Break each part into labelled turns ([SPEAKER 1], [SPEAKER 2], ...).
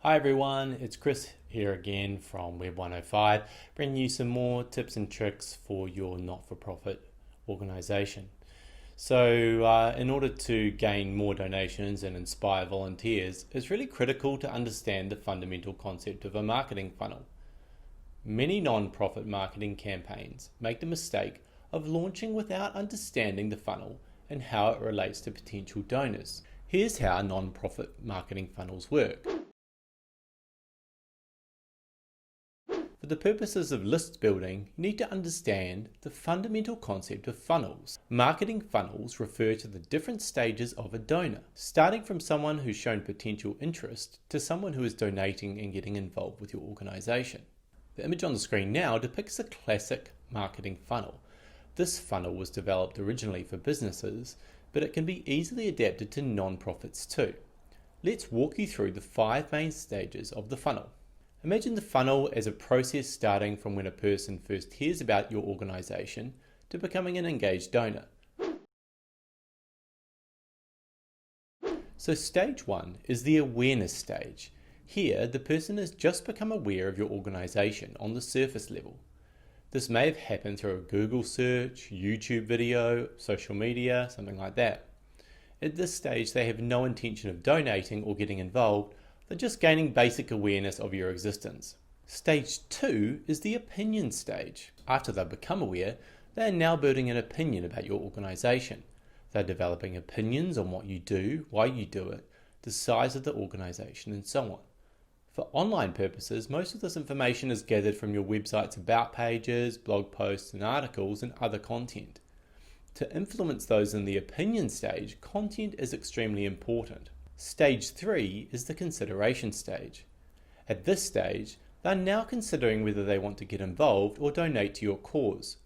[SPEAKER 1] Hi everyone, it's Chris here again from Web 105, bringing you some more tips and tricks for your not-for-profit organization. So in order to gain more donations and inspire volunteers, it's really critical to understand the fundamental concept of a marketing funnel. Many non-profit marketing campaigns make the mistake of launching without understanding the funnel and how it relates to potential donors. Here's how non-profit marketing funnels work. For the purposes of list building, you need to understand the fundamental concept of funnels. Marketing funnels refer to the different stages of a donor, starting from someone who's shown potential interest to someone who is donating and getting involved with your organization. The image on the screen now depicts a classic marketing funnel. This funnel was developed originally for businesses, but it can be easily adapted to non-profits too. Let's walk you through the 5 main stages of the funnel. Imagine the funnel as a process starting from when a person first hears about your organization to becoming an engaged donor. So stage 1 is the awareness stage. Here, the person has just become aware of your organization on the surface level. This may have happened through a Google search, YouTube video, social media, something like that. At this stage, they have no intention of donating or getting involved. They're just gaining basic awareness of your existence. Stage 2 is the opinion stage. After they've become aware, they are now building an opinion about your organization. They're developing opinions on what you do, why you do it, the size of the organization, and so on. For online purposes, most of this information is gathered from your website's about pages, blog posts, and articles, and other content. To influence those in the opinion stage, content is extremely important. Stage 3 is the consideration stage. At this stage, they're now considering whether they want to get involved or donate to your cause.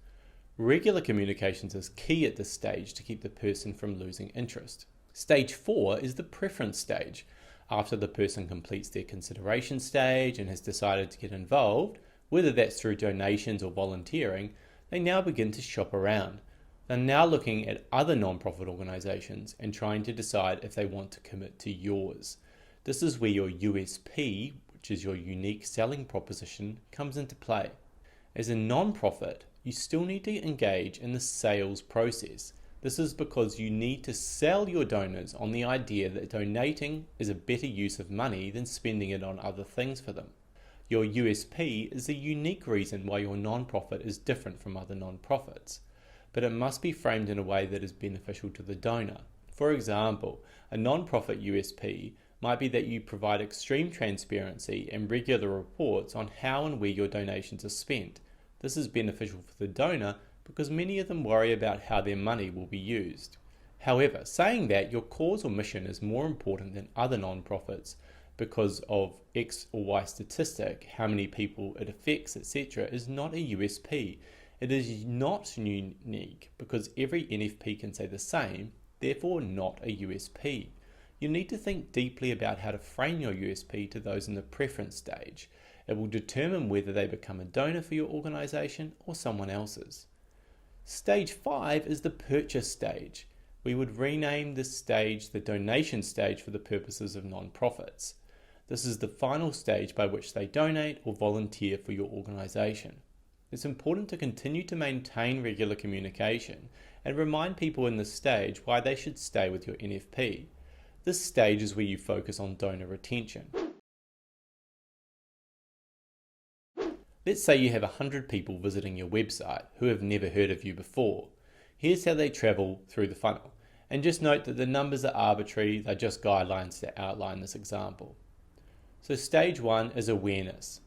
[SPEAKER 1] Regular communications is key at this stage to keep the person from losing interest. Stage 4 is the preference stage. After the person completes their consideration stage and has decided to get involved, whether that's through donations or volunteering, they now begin to shop around. They're now looking at other non-profit organizations and trying to decide if they want to commit to yours. This is where your USP, which is your unique selling proposition, comes into play. As a non-profit, you still need to engage in the sales process. This is because you need to sell your donors on the idea that donating is a better use of money than spending it on other things for them. Your USP is the unique reason why your non-profit is different from other non-profits, but it must be framed in a way that is beneficial to the donor. For example, a non-profit USP might be that you provide extreme transparency and regular reports on how and where your donations are spent. This is beneficial for the donor because many of them worry about how their money will be used. However, saying that your cause or mission is more important than other non-profits because of X or Y statistic, how many people it affects, etc., is not a USP. It is not unique because every NFP can say the same, therefore not a USP. You need to think deeply about how to frame your USP to those in the preference stage. It will determine whether they become a donor for your organization or someone else's. Stage 5 is the purchase stage. We would rename this stage the donation stage for the purposes of non-profits. This is the final stage by which they donate or volunteer for your organization. It's important to continue to maintain regular communication and remind people in this stage why they should stay with your NFP. This stage is where you focus on donor retention. Let's say you have 100 people visiting your website who have never heard of you before. Here's how they travel through the funnel. And just note that the numbers are arbitrary, they're just guidelines to outline this example. So stage 1 is awareness.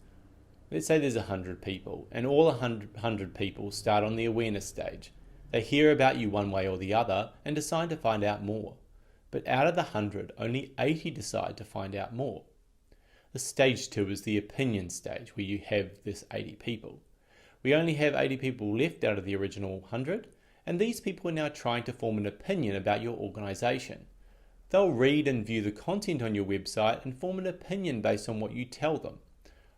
[SPEAKER 1] Let's say there's 100 people and all 100 people start on the awareness stage. They hear about you one way or the other and decide to find out more. But out of the 100, only 80 decide to find out more. The stage 2 is the opinion stage where you have this 80 people. We only have 80 people left out of the original 100, and these people are now trying to form an opinion about your organization. They'll read and view the content on your website and form an opinion based on what you tell them.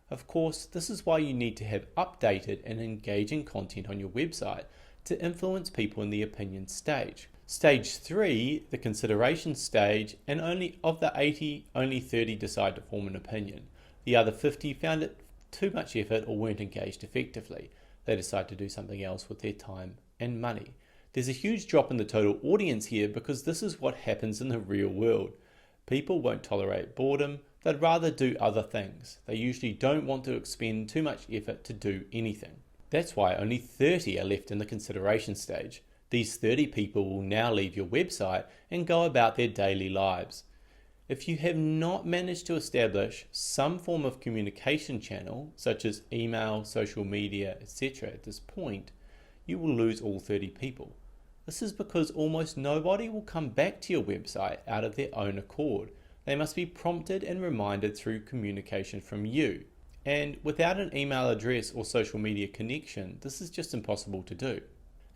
[SPEAKER 1] Of course, this is why you need to have updated and engaging content on your website to influence people in the opinion stage. Stage 3, the consideration stage, and of the 80, only 30 decide to form an opinion. The other 50 found it too much effort or weren't engaged effectively. They decide to do something else with their time and money. There's a huge drop in the total audience here because this is what happens in the real world. People won't tolerate boredom, they'd rather do other things. They usually don't want to expend too much effort to do anything. That's why only 30 are left in the consideration stage. These 30 people will now leave your website and go about their daily lives. If you have not managed to establish some form of communication channel, such as email, social media, etc. at this point, you will lose all 30 people. This is because almost nobody will come back to your website out of their own accord. They must be prompted and reminded through communication from you. And without an email address or social media connection, this is just impossible to do.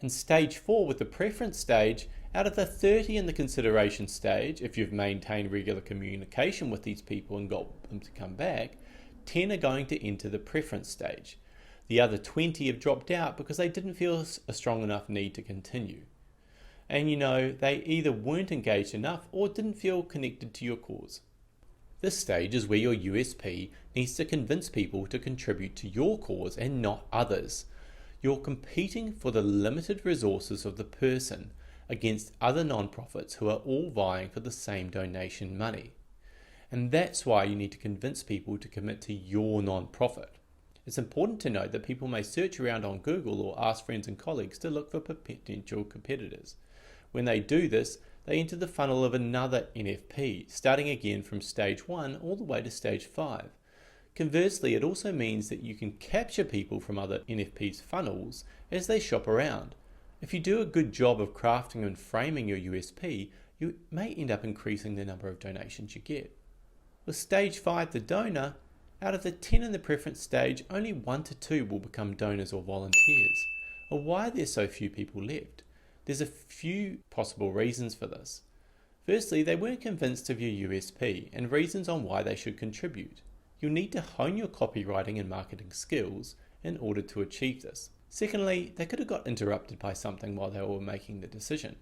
[SPEAKER 1] In stage 4, with the preference stage, out of the 30 in the consideration stage, if you've maintained regular communication with these people and got them to come back, 10 are going to enter the preference stage. The other 20 have dropped out because they didn't feel a strong enough need to continue. And they either weren't engaged enough or didn't feel connected to your cause. This stage is where your USP needs to convince people to contribute to your cause and not others. You're competing for the limited resources of the person against other non-profits who are all vying for the same donation money. And that's why you need to convince people to commit to your non-profit. It's important to note that people may search around on Google or ask friends and colleagues to look for potential competitors. When they do this, they enter the funnel of another NFP, starting again from stage 1 all the way to stage 5. Conversely, it also means that you can capture people from other NFP's funnels as they shop around. If you do a good job of crafting and framing your USP, you may end up increasing the number of donations you get. With stage 5, the donor, out of the 10 in the preference stage, only 1 to 2 will become donors or volunteers. Well, why are there so few people left? There's a few possible reasons for this. Firstly, they weren't convinced of your USP and reasons on why they should contribute. You'll need to hone your copywriting and marketing skills in order to achieve this. Secondly, they could have got interrupted by something while they were making the decision.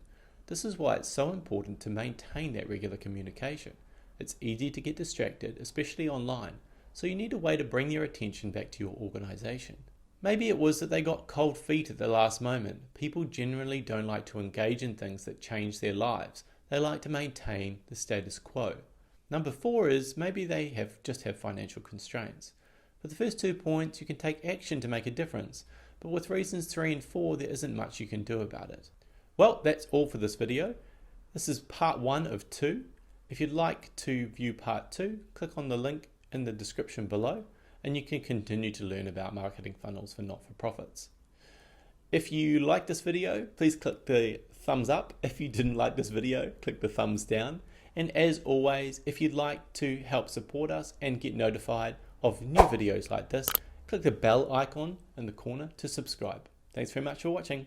[SPEAKER 1] This is why it's so important to maintain that regular communication. It's easy to get distracted, especially online, so you need a way to bring your attention back to your organization. Maybe it was that they got cold feet at the last moment. People generally don't like to engage in things that change their lives. They like to maintain the status quo. Number 4 is maybe they just have financial constraints. For the first 2 points, you can take action to make a difference, but with reasons 3 and 4, there isn't much you can do about it. Well, that's all for this video. This is part 1 of 2. If you'd like to view part 2, click on the link in the description below, and you can continue to learn about marketing funnels for not-for-profits. If you like this video, please click the thumbs up. If you didn't like this video, click the thumbs down. And as always, if you'd like to help support us and get notified of new videos like this, click the bell icon in the corner to subscribe. Thanks very much for watching.